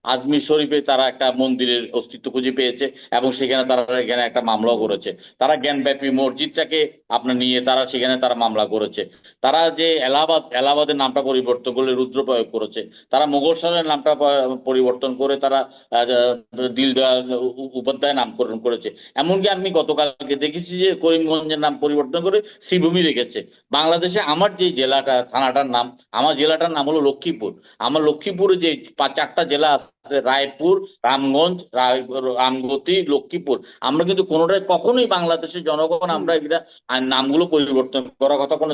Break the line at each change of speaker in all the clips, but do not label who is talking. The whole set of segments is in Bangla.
আজমির শরীফে তারা একটা মন্দিরের অস্তিত্ব খুঁজে পেয়েছে এবং সেখানে তারা এখানে একটা মামলাও করেছে। তারা জ্ঞানব্যাপী মসজিদটাকে আপনার নিয়ে তারা সেখানে তারা মামলা করেছে। তারা যে এলাহাবাদের নামটা পরিবর্তন করে রুদ্রপ্রয়োগ করেছে। তারা মোগল সরের নামটা পরিবর্তন করে তারা দীনদয়াল উপাধ্যায় নামকরণ করেছে। এমনকি আমি গতকালকে দেখেছি যে করিমগঞ্জের নাম পরিবর্তন করে শ্রীভূমি রেখেছে। বাংলাদেশে আমার যে জেলাটা থানাটার নাম, আমার জেলাটার নাম হলো লক্ষ্মীপুর। আমার লক্ষ্মীপুরে যে চারটা জেলা আছে, রায়পুর, রামগঞ্জ, রামগতি, লক্ষ্মীপুর, আমরা কিন্তু কোনোটাই কখনোই বাংলাদেশের জনগণ
হুম।
আমরা এটা নামগুলো পরিবর্তন করার কথা কোনো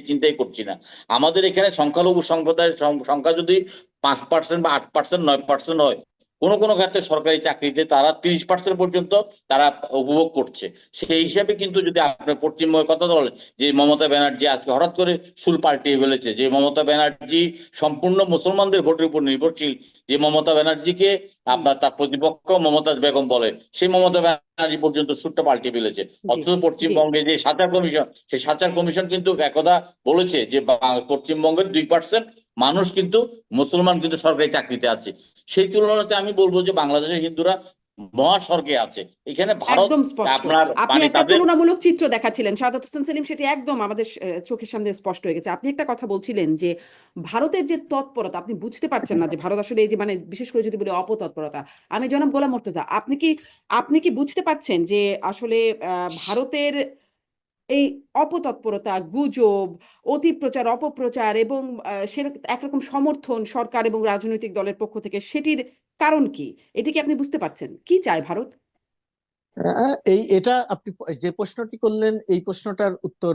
চিন্তাই করছি না। আমাদের এখানে সংখ্যালঘু সম্প্রদায়ের সংখ্যা যদি 5% বা 8%, 9% হয়, কোনো কোনো ক্ষেত্রে সরকারি চাকরিতে তারা 30% পর্যন্ত তারা উপভোগ করছে। সেই
জি।
হিসাবে কিন্তু যদি আপনার পশ্চিমবঙ্গের কথা বলেন, যে মমতা ব্যানার্জি আজকে হঠাৎ করে সুর পাল্টিয়ে ফেলেছে, যে মমতা ব্যানার্জি সম্পূর্ণ মুসলমানদের ভোটের উপর নির্ভরশীল, যে মমতা ব্যানার্জিকে
হুম।
আপনার তার প্রতিপক্ষ মমতাজ বেগম বলে, সেই মমতা ব্যানার্জি পর্যন্ত সুরটা পাল্টিয়ে ফেলেছে।
জি।
অথচ
জি।
পশ্চিমবঙ্গে যে সাচার কমিশন, সেই সাচার কমিশন কিন্তু একদা বলেছে যে পশ্চিমবঙ্গের 2% মানুষ কিন্তু মুসলমান কিন্তু সরকারি চাকরিতে আছে। সেই তুলনাতে আমি বলবো যে বাংলাদেশের হিন্দুরা মহাস্বর্গে আছে। এখানে ভারত
একদম স্পষ্ট।
আপনার
আপনি
মানে
একটা
তাদের
তুলনামূলক চিত্র দেখাচ্ছিলেন সাদাত হোসেন সেলিম, সেটি একদম আমাদের চোখের সামনে স্পষ্ট হয়ে গেছে। আপনি একটা কথা বলছিলেন যে ভারতের যে তৎপরতা, আপনি বুঝতে পারছেন না যে ভারত আসলে এই যে মানে বিশেষ করে যদি বলি অপতৎপরতা। আমি জনাব গোলাম মর্তুজা, আপনি কি বুঝতে পারছেন যে আসলে ভারতের এই অপতৎপরতা, গুজব, অতিপ্রচার, অপপ্রচার এবং সে একরকম সমর্থন সরকার এবং রাজনৈতিক দলের পক্ষ থেকে, সেটির কারণ কি? এটি কি আপনি বুঝতে পারছেন কি চায় ভারত?
এটা আপনি যে প্রশ্নটি করলেন, এই প্রশ্নটার উত্তর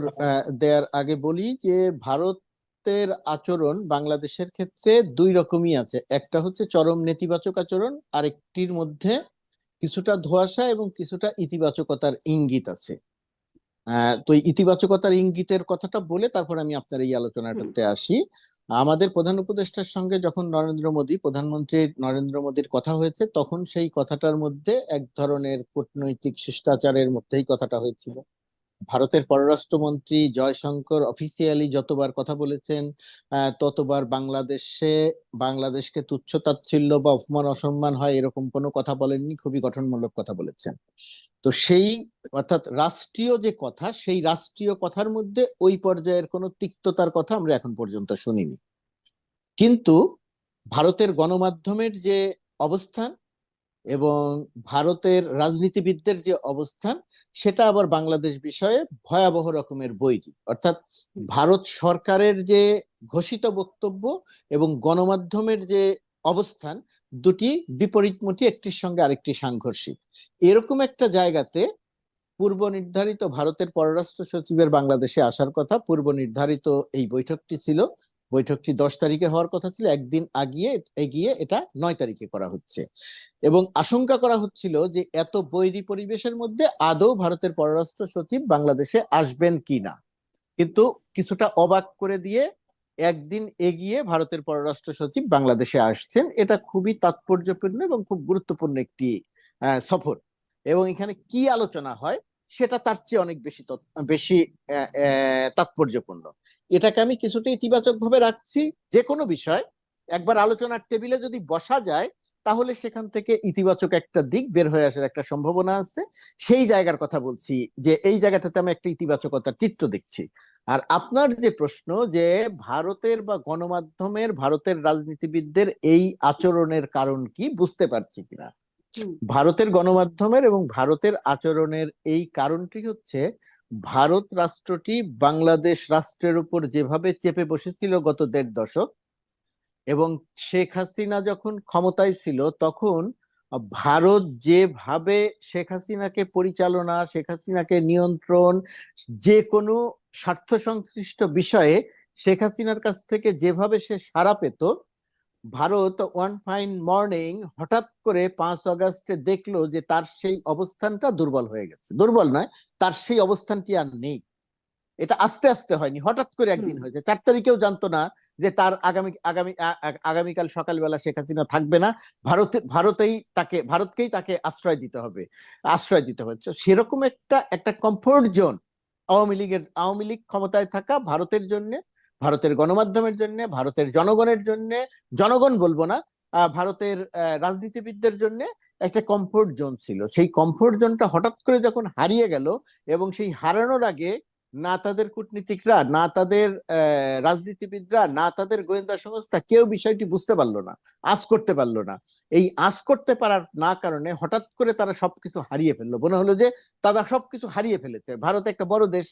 দেওয়ার আগে বলি যে ভারতের আচরণ বাংলাদেশের ক্ষেত্রে দুই রকমই আছে। একটা হচ্ছে চরম নেতিবাচক আচরণ, আরেকটির মধ্যে কিছুটা ধোঁয়াশা এবং কিছুটা ইতিবাচকতার ইঙ্গিত আছে। তো এই ইতিবাচকতার ইঙ্গিতের কথাটা বলে তারপর আমি আপনার এই
হুম।
আলোচনাটাতে আসি। আমাদের প্রধান উপদেষ্টার সঙ্গে যখন প্রধানমন্ত্রী নরেন্দ্র মোদীর কথা হয়েছে, তখন সেই কথাটার মধ্যে এক ধরনের কূটনৈতিক শিষ্টাচারের মধ্যেই কথাটা হয়েছিল। ভারতের পররাষ্ট্রমন্ত্রী জয়শঙ্কর অফিসিয়ালি যতবার কথা বলেছেন, ততবার বাংলাদেশকে তুচ্ছ তাচ্ছিল্য বা অপমান অসম্মান হয় এরকম কোনো কথা বলেননি, খুবই গঠনমূলক কথা বলেছেন। তো সেই অর্থাৎ রাষ্ট্রীয় যে কথা, সেই রাষ্ট্রীয় কথার মধ্যে ওই পর্যায়ের কোনো তিক্ততার কথা আমরা এখন পর্যন্ত শুনিনি। কিন্তু ভারতের গণমাধ্যমের যে অবস্থান এবং ভারতের রাজনীতিবিদদের যে অবস্থান, সেটা আবার বাংলাদেশ বিষয়ে ভয়াবহ রকমের বৈরী। অর্থাৎ ভারত সরকারের যে ঘোষিত বক্তব্য এবং গণমাধ্যমের যে অবস্থান, দুটি বিপরীতমুখী, একটির সঙ্গে আরেকটি সাংঘর্ষিক। এরকম একটা জায়গাতে পূর্ব নির্ধারিত ভারতের পররাষ্ট্র সচিবের বাংলাদেশে আসার কথা, পূর্ব নির্ধারিত এই বৈঠকটি ছিল, বৈঠকটি 10 তারিখে হওয়ার কথা ছিল, একদিন এগিয়ে এটা 9 তারিখে করা হচ্ছে। এবং আশঙ্কা করা হচ্ছিল যে এত বৈরী পরিবেশের মধ্যে আদৌ ভারতের পররাষ্ট্র সচিব বাংলাদেশে আসবেন কিনা। কিন্তু কিছুটা অবাক করে দিয়ে একদিন এগিয়ে ভারতের পররাষ্ট্র সচিব বাংলাদেশে আসছেন। এটা খুবই তাৎপর্যপূর্ণ এবং খুব গুরুত্বপূর্ণ একটি সফর। এবং এখানে কি আলোচনা হয় সেটা তার চেয়ে অনেক বেশি তাৎপর্যপূর্ণ। এটাকে আমি কিছুটা ইতিবাচক ভাবে রাখছি। যে কোনো বিষয় একবার আলোচনার টেবিলে যদি বসা যায়, তাহলে সেখান থেকে ইতিবাচক একটা দিক বের হয়ে আসার একটা সম্ভাবনা আছে। সেই জায়গার কথা বলছি, যে এই জায়গাটাতে আমি একটা ইতিবাচকতার চিত্র দেখছি। আর আপনার যে প্রশ্ন যে ভারতের বা গণমাধ্যমের, ভারতের রাজনীতিবিদদের এই আচরণের কারণ কি বুঝতে পারছি কিনা,
হুম।
ভারতের গণমাধ্যমের এবং ভারতের আচরণের এই কারণটি হচ্ছে, ভারত রাষ্ট্রটি বাংলাদেশ রাষ্ট্রের উপর যেভাবে চেপে বসেছিল গত 1.5 দশক, এবং শেখ হাসিনা যখন ক্ষমতায় ছিল তখন ভারত যেভাবে শেখ হাসিনাকে পরিচালনা, শেখ হাসিনাকে নিয়ন্ত্রণ, যে কোনো স্বার্থ সংশ্লিষ্ট বিষয়ে শেখ হাসিনার কাছ থেকে যেভাবে সে সাড়া পেত, ভারত ওয়ান ফাইন মর্নিং হঠাৎ করে 5 আগস্টে দেখলো যে তার সেই অবস্থানটা দুর্বল হয়ে গেছে। দুর্বল নয়, তার সেই অবস্থানটি আর নেই। এটা আস্তে আস্তে হয়নি, হঠাৎ করে
হুম।
একদিন হয়েছে। 4 তারিখেও জানতো না যে তার আগামীকাল সকালবেলা শেখ হাসিনা থাকবে না, ভারতকেই তাকে আশ্রয় দিতে হচ্ছে। সেরকম একটা কমফোর্ট জোন আওয়ামী লীগ ক্ষমতায় থাকা ভারতের জন্য ভারতের গণমাধ্যমের জন্য, ভারতের জনগণের জন্য, জনগণ বলবো না, ভারতের রাজনীতিবিদদের জন্য একটা কমফোর্ট জোন ছিল। সেই কমফোর্ট জোনটা হঠাৎ করে যখন হারিয়ে গেল, এবং সেই হারানোর আগে না তাদের কূটনীতিকরা, না তাদের রাজনীতিবিদরা, না তাদের গোয়েন্দা সংস্থা কেউ বিষয়টি বুঝতে পারলো না, আঁচ করতে পারলো না। এই আঁচ করতে পারার না কারণে হঠাৎ করে তারা সবকিছু হারিয়ে ফেললো। মনে হলো যে তারা সবকিছু হারিয়ে ফেলেছে। ভারত একটা বড় দেশ,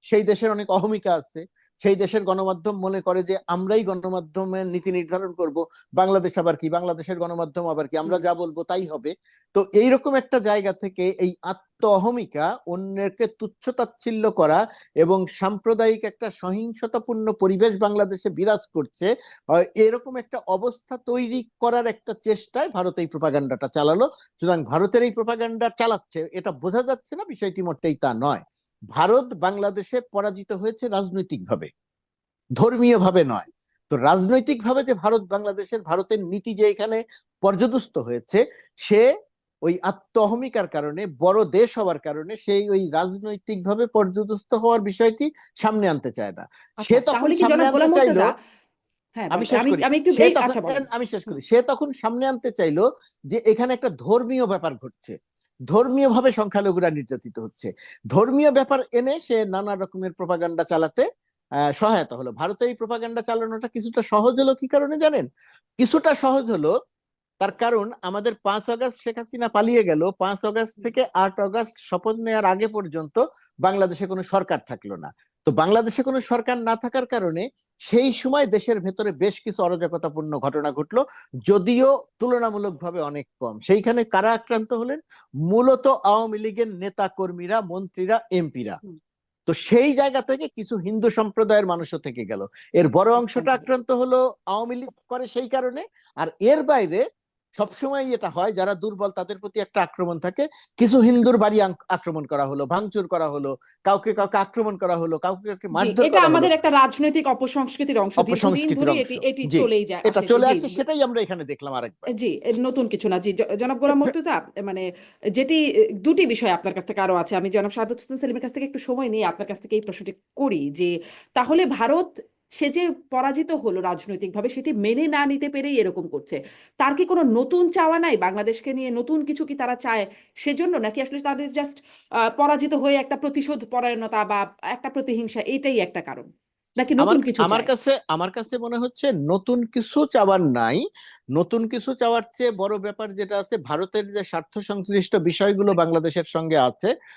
সেই দেশের অনেক অহমিকা আছে, সেই দেশের গণমাধ্যম মনে করে যে আমরাই গণমাধ্যমের নীতি নির্ধারণ করব। বাংলাদেশ আবার কি, বাংলাদেশের গণমাধ্যম আবার কি, আমরা যা বলবো তাই হবে। তো এইরকম একটা জায়গা থেকে এই আত্ম অহমিকা, অন্যকে তুচ্ছ তাচ্ছিল্য করা এবং সাম্প্রদায়িক একটা সহিংসতাপূর্ণ পরিবেশ বাংলাদেশে বিরাজ করছে, এরকম একটা অবস্থা তৈরি করার একটা চেষ্টায় ভারত এই প্রোপাগান্ডাটা চালালো। সুতরাং ভারতের এই প্রোপাগান্ডা চালাচ্ছে, এটা বোঝা যাচ্ছে না বিষয়টি মোটেই তা নয়। ভারত বাংলাদেশে পরাজিত হয়েছে রাজনৈতিকভাবে, ধর্মীয় ভাবে নয়। তো রাজনৈতিকভাবে যে ভারত বাংলাদেশের, ভারতের নীতি যে এখানে পর্যদস্ত হয়েছে, সে ওই আত্ম অহমিকার কারণে, বড় দেশ হওয়ার কারণে সেই ওই রাজনৈতিকভাবে পর্যদস্ত হওয়ার বিষয়টি সামনে আনতে চায় না। সে
আচ্ছা,
তখন
তাহলে কি
সামনে
জনাব
আনতে
গোলাম
চাইলো,
মুর্তজা, হ্যাঁ
আমি
বলেন,
শেষ
আমি
করি,
আমি একটু
সে
এই
তখন,
আচ্ছা বলেন।
আমি শেষ
হুম,
করি, সে তখন সামনে আনতে চাইলো যে এখানে একটা ধর্মীয় ব্যাপার ঘটছে, ধর্মীয় ভাবে সংখ্যালঘুরা নির্যাতিত হচ্ছে। ধর্মীয় ব্যাপার এনে সে নানা রকমের প্রোপাগান্ডা চালাতে সহায়তা হলো। ভারতে এই প্রোপাগান্ডা চালানোটা কিছুটা সহজ হলো কি কারণে জানেন? কিছুটা সহজ হলো তার কারণ আমাদের 5 আগস্ট শেখ হাসিনা পালিয়ে গেল, 5 আগস্ট থেকে 8 আগস্ট শপথ নেওয়ার আগে পর্যন্ত বাংলাদেশে কোনো সরকার থাকলো না। তো বাংলাদেশে কোনো সরকার না থাকার কারণে সেই সময় দেশের ভেতরে বেশ কিছু অরাজকতাপূর্ণ ঘটনা ঘটলো, যদিও তুলনামূলকভাবে অনেক কম। সেইখানে কারা আক্রান্ত হলেন? মূলত আওয়ামী লীগের নেতা কর্মীরা, মন্ত্রীরা, এমপিরা।
হুম,
তো সেই জায়গা থেকে কিছু হিন্দু সম্প্রদায়ের মানুষও থেকে গেল। এর বড় অংশটা আক্রান্ত হলো আওয়ামী লীগ করে সেই কারণে। আর এর বাইরে সবসময় এটা হয়, যারা দুর্বল তাদের প্রতি একটা আক্রমণ থাকে। কিছু হিন্দুর বাড়ি আক্রমণ করা হলো, ভাঙচুর করা হলো, কাউকে কাউকে আক্রমণ করা হলো, কাউকে কাউকে
জি,
মারধর
এটা
করা হলো।
আমাদের একটা রাজনৈতিক অপসংস্কৃতির অংশ, দীর্ঘদিন
অপসংস্কৃতির
ধরে
অংশ।
এটি এটি
জি,
চলেই
এটা
আসছে
চলে
জি।
আসে, সেটাই আমরা এখানে দেখলাম আরেকবার।
জি, নতুন কিছু না। জি, জনাব গোলাম মুর্তজা, মানে যেটি দুটি বিষয় আপনার কাছ থেকে আরো আছে, আমি জনাব শাহাদাত হোসেন সেলিমের কাছ থেকে একটু সময় নিয়ে আপনার কাছ থেকে এই প্রশ্নটি করি যে তাহলে ভারত সে যে পরাজিত হলো রাজনৈতিকভাবে, সেটি মেনে না নিতে পেরেই এরকম করছে। তার কি কোনো নতুন চাওয়া নাই বাংলাদেশকে নিয়ে? নতুন কিছু কি তারা চায় সেজন্য, নাকি আসলে তাদের জাস্ট পরাজিত হয়ে একটা প্রতিশোধ পরায়ণতা বা একটা প্রতিহিংসা, এটাই একটা কারণ, নাকি
আমার
নতুন কিছু
আমার
চায়?
কাছে আমার কাছে মনে হচ্ছে নতুন কিছু চাওয়ার নাই। নতুন কিছু চাওয়ার চেয়ে বড় ব্যাপার যেটা আছে, ভারতের যে স্বার্থ সংশ্লিষ্ট বিষয়গুলো বাংলাদেশের সঙ্গে আছে,